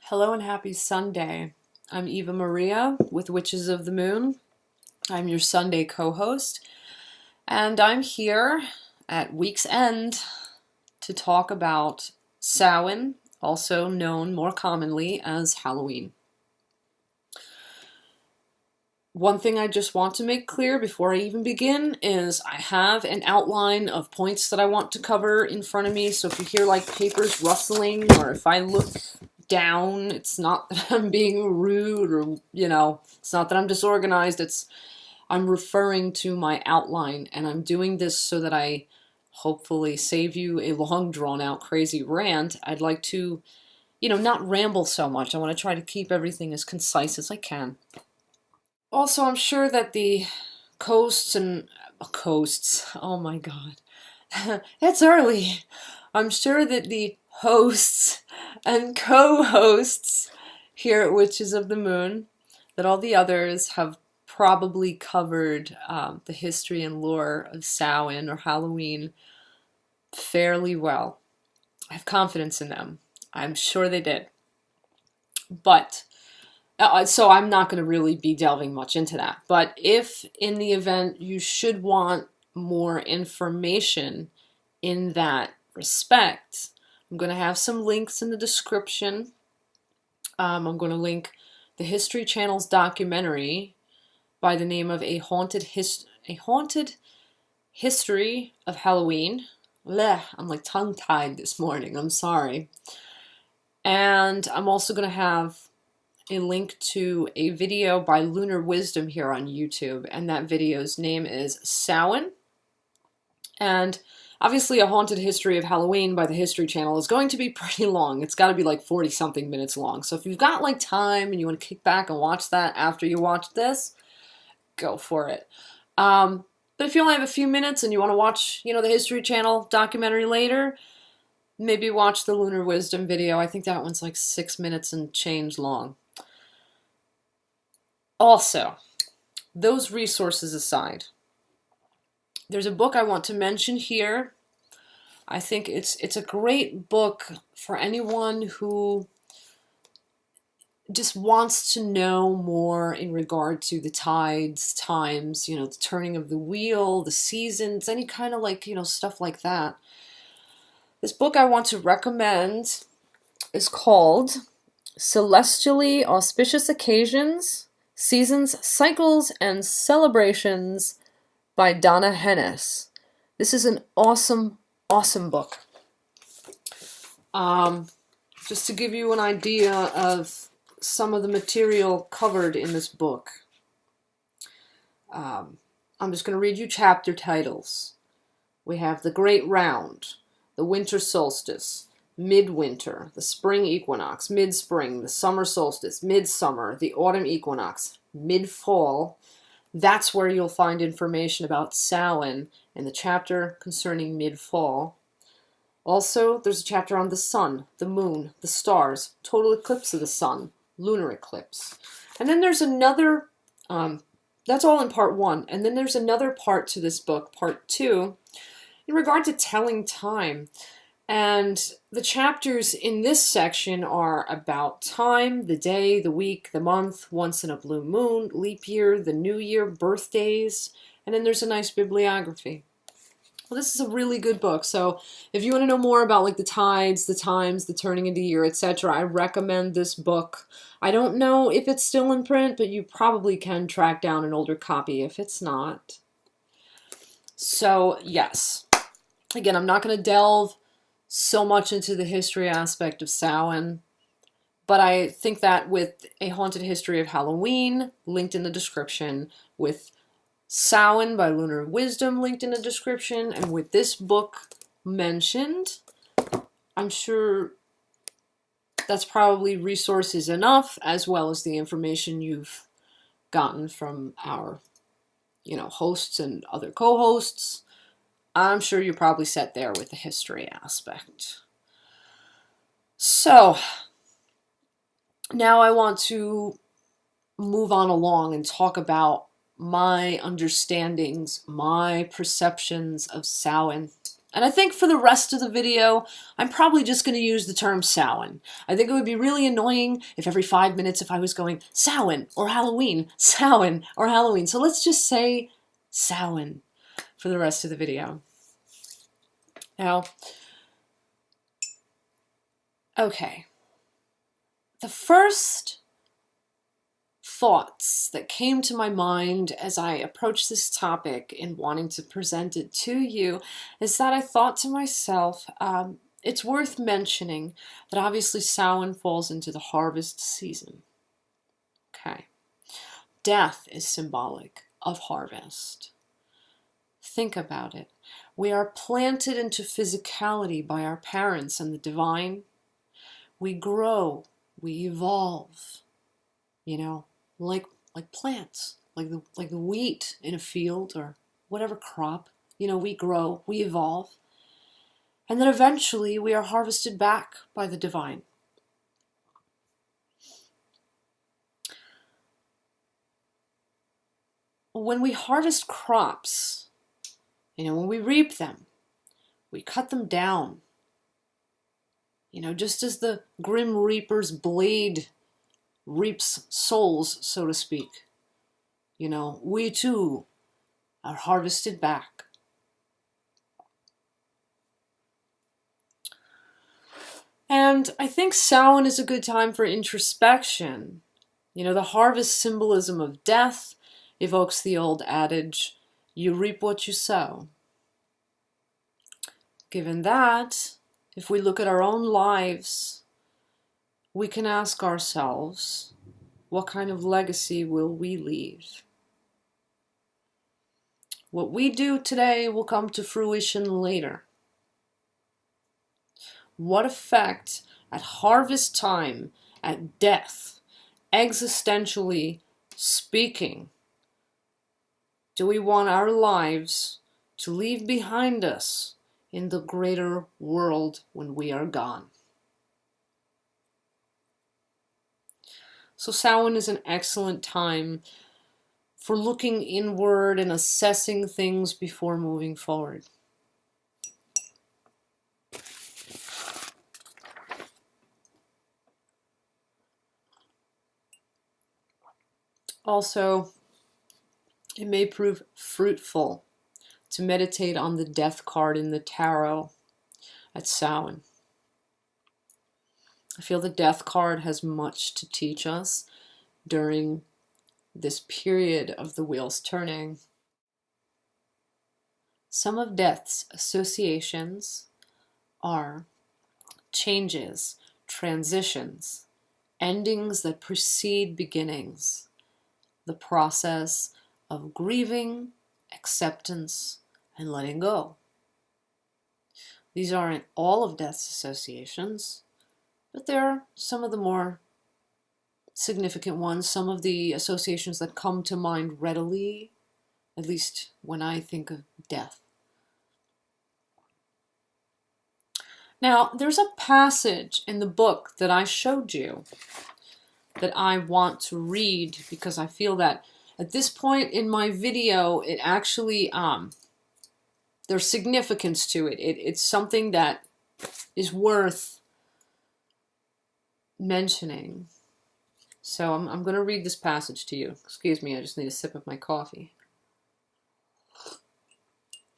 Hello and happy Sunday. I'm Eva Maria with Witches of the Moon. I'm your Sunday co-host, and I'm here at week's end to talk about Samhain, also known more commonly as Halloween. One thing I just want to make clear before I even begin is I have an outline of points that I want to cover in front of me, so if you hear like papers rustling or if I look down, it's not that I'm being rude or, it's not that I'm disorganized, I'm referring to my outline, and I'm doing this so that I hopefully save you a long drawn out crazy rant. I'd like to, not ramble so much. I want to try to keep everything as concise as I can. Also, I'm sure that the coasts, oh my god, it's early. I'm sure that the hosts and co-hosts here at Witches of the Moon, that all the others have probably covered the history and lore of Samhain or Halloween fairly well. I have confidence in them. I'm sure they did. But so I'm not going to really be delving much into that. But if in the event you should want more information in that respect, I'm going to have some links in the description. I'm going to link the History Channel's documentary by the name of A Haunted History of Halloween. Blech, I'm like tongue-tied this morning. I'm sorry. And I'm also going to have a link to a video by Lunar Wisdom here on YouTube, and that video's name is Samhain. And obviously A Haunted History of Halloween by the History Channel is going to be pretty long. It's got to be like 40-something minutes long. So if you've got like time and you want to kick back and watch that after you watch this, go for it. But if you only have a few minutes and you want to watch, the History Channel documentary later, maybe watch the Lunar Wisdom video. I think that one's like 6 minutes and change long. Also, those resources aside, there's a book I want to mention here. I think it's a great book for anyone who just wants to know more in regard to the tides, times, the turning of the wheel, the seasons, any kind of stuff like that. This book I want to recommend is called Celestially Auspicious Occasions, Seasons, Cycles, and Celebrations by Donna Hennes. This is an awesome, awesome book. Just to give you an idea of some of the material covered in this book, I'm just going to read you chapter titles. We have The Great Round, The Winter Solstice, Midwinter, the Spring Equinox, Mid-Spring, the Summer Solstice, Midsummer, the Autumn Equinox, Mid-Fall. That's where you'll find information about Samhain in the chapter concerning Mid-Fall. Also, there's a chapter on the sun, the moon, the stars, total eclipse of the sun, lunar eclipse. And then there's another, that's all in part 1. And then there's another part to this book, part 2, in regard to telling time. And the chapters in this section are about time, the day, the week, the month, once in a blue moon, leap year, the new year, birthdays, and then there's a nice bibliography. Well, this is a really good book, so if you want to know more about like the tides, the times, the turning of the year, etc., I recommend this book. I don't know if it's still in print, but you probably can track down an older copy if it's not. So, yes. Again, I'm not going to delve so much into the history aspect of Samhain, but I think that with A Haunted History of Halloween, linked in the description, with Samhain by Lunar Wisdom, linked in the description, and with this book mentioned, I'm sure that's probably resources enough, as well as the information you've gotten from our, hosts and other co-hosts. I'm sure you're probably set there with the history aspect. So, now I want to move on along and talk about my understandings, my perceptions of Samhain. And I think for the rest of the video, I'm probably just going to use the term Samhain. I think it would be really annoying if every 5 minutes if I was going Samhain or Halloween, Samhain or Halloween. So let's just say Samhain for the rest of the video. Now, okay. The first thoughts that came to my mind as I approached this topic and wanting to present it to you is that I thought to myself, it's worth mentioning that obviously Samhain falls into the harvest season. Okay. Death is symbolic of harvest. Think about it. We are planted into physicality by our parents and the divine. We grow, we evolve, you know, like plants, like the wheat in a field or whatever crop. You know, we grow, we evolve, and then eventually we are harvested back by the divine. When we harvest crops, you know, when we reap them, we cut them down. You know, just as the grim reaper's blade reaps souls, so to speak. You know, we too are harvested back. And I think Samhain is a good time for introspection. You know, the harvest symbolism of death evokes the old adage, you reap what you sow. Given that, if we look at our own lives, we can ask ourselves, what kind of legacy will we leave? What we do today will come to fruition later. What effect at harvest time, at death, existentially speaking, do we want our lives to leave behind us in the greater world when we are gone? So Samhain is an excellent time for looking inward and assessing things before moving forward. Also, it may prove fruitful to meditate on the death card in the tarot at Samhain. I feel the death card has much to teach us during this period of the wheels turning. Some of death's associations are changes, transitions, endings that precede beginnings, the process of grieving, acceptance, and letting go. These aren't all of death's associations, but they're some of the more significant ones, some of the associations that come to mind readily, at least when I think of death. Now, there's a passage in the book that I showed you that I want to read because I feel that at this point in my video, it actually, there's significance to it. It's something that is worth mentioning. So I'm going to read this passage to you. Excuse me, I just need a sip of my coffee.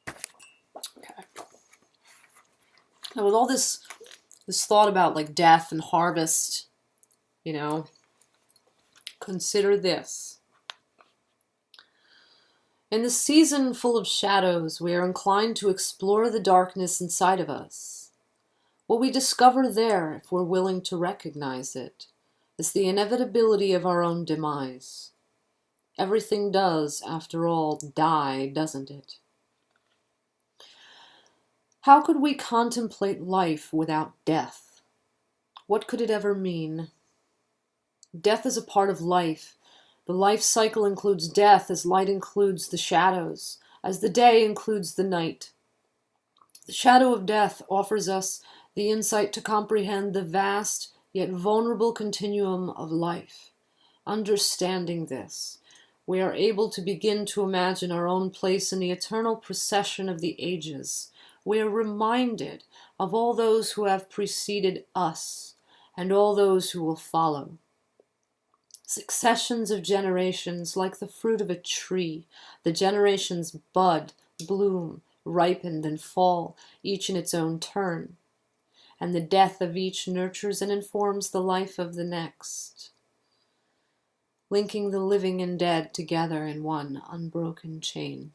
Okay. Now with all this thought about like death and harvest, you know, consider this. In the season full of shadows, we are inclined to explore the darkness inside of us. What we discover there, if we're willing to recognize it, is the inevitability of our own demise. Everything does, after all, die, doesn't it? How could we contemplate life without death? What could it ever mean? Death is a part of life. The life cycle includes death as light includes the shadows, as the day includes the night. The shadow of death offers us the insight to comprehend the vast yet vulnerable continuum of life. Understanding this, we are able to begin to imagine our own place in the eternal procession of the ages, we are reminded of all those who have preceded us and all those who will follow. Successions of generations like the fruit of a tree. The generations bud, bloom, ripen, then fall, each in its own turn. And the death of each nurtures and informs the life of the next, linking the living and dead together in one unbroken chain.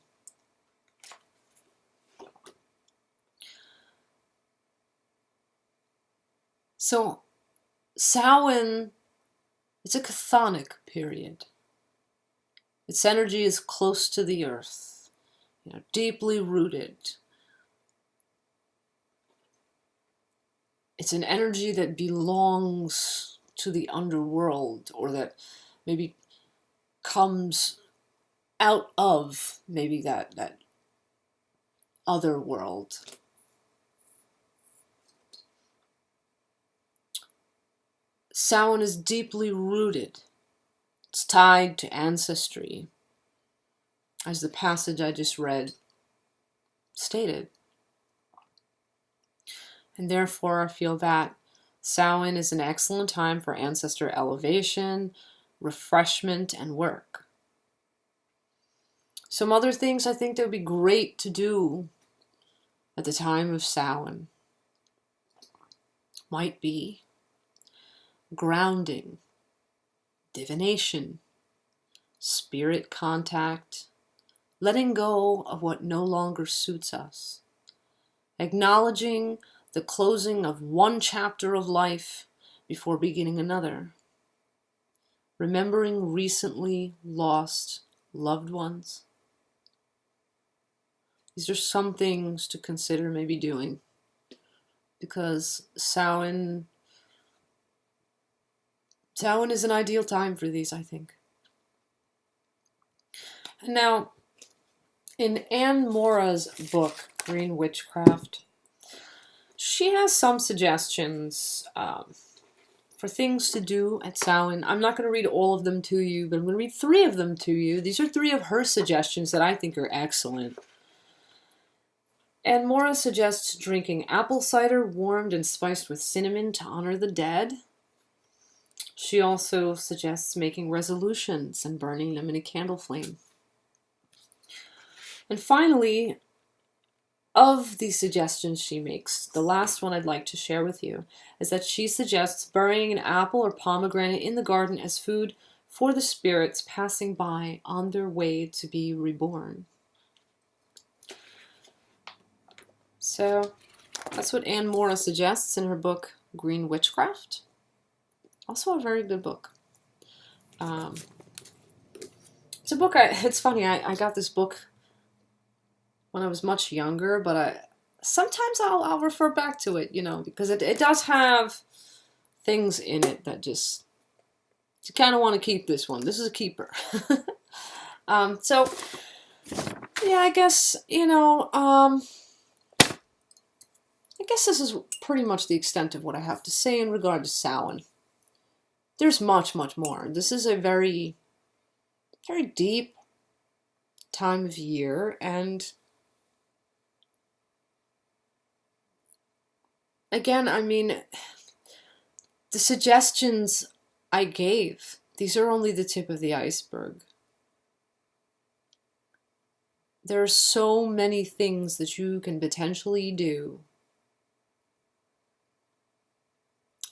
So, Samhain, it's a chthonic period. Its energy is close to the earth, deeply rooted. It's an energy that belongs to the underworld, or that maybe comes out of maybe that other world. Samhain is deeply rooted. It's tied to ancestry, as the passage I just read stated. And therefore, I feel that Samhain is an excellent time for ancestor elevation, refreshment, and work. Some other things I think that would be great to do at the time of Samhain might be grounding, divination, spirit contact, letting go of what no longer suits us, acknowledging the closing of one chapter of life before beginning another, remembering recently lost loved ones. These are some things to consider maybe doing, because Samhain is an ideal time for these, I think. And now, in Anne Mora's book, Green Witchcraft, she has some suggestions for things to do at Samhain. I'm not going to read all of them to you, but I'm going to read 3 of them to you. These are 3 of her suggestions that I think are excellent. Anne Mora suggests drinking apple cider warmed and spiced with cinnamon to honor the dead. She also suggests making resolutions and burning them in a candle flame. And finally, of the suggestions she makes, the last one I'd like to share with you is that she suggests burying an apple or pomegranate in the garden as food for the spirits passing by on their way to be reborn. So that's what Anne Mora suggests in her book, Green Witchcraft. Also a very good book. It's a book, it's funny, I got this book when I was much younger, but sometimes I'll refer back to it, because it does have things in it that just, you kind of want to keep this one. This is a keeper. So, yeah, I guess, I guess this is pretty much the extent of what I have to say in regard to Samhain. There's much, much more. This is a very, very deep time of year, and again, I mean, the suggestions I gave, these are only the tip of the iceberg. There are so many things that you can potentially do.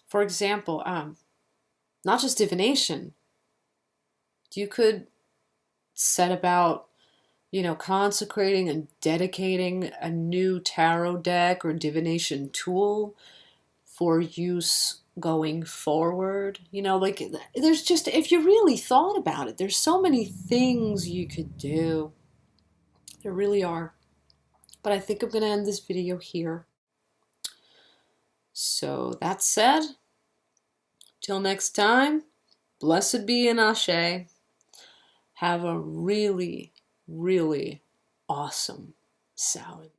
For example, not just divination. You could set about, consecrating and dedicating a new tarot deck or divination tool for use going forward. There's just, if you really thought about it, there's so many things you could do. There really are. But I think I'm going to end this video here. So that said, till next time, blessed be and Ashe. Have a really, really awesome Samhain.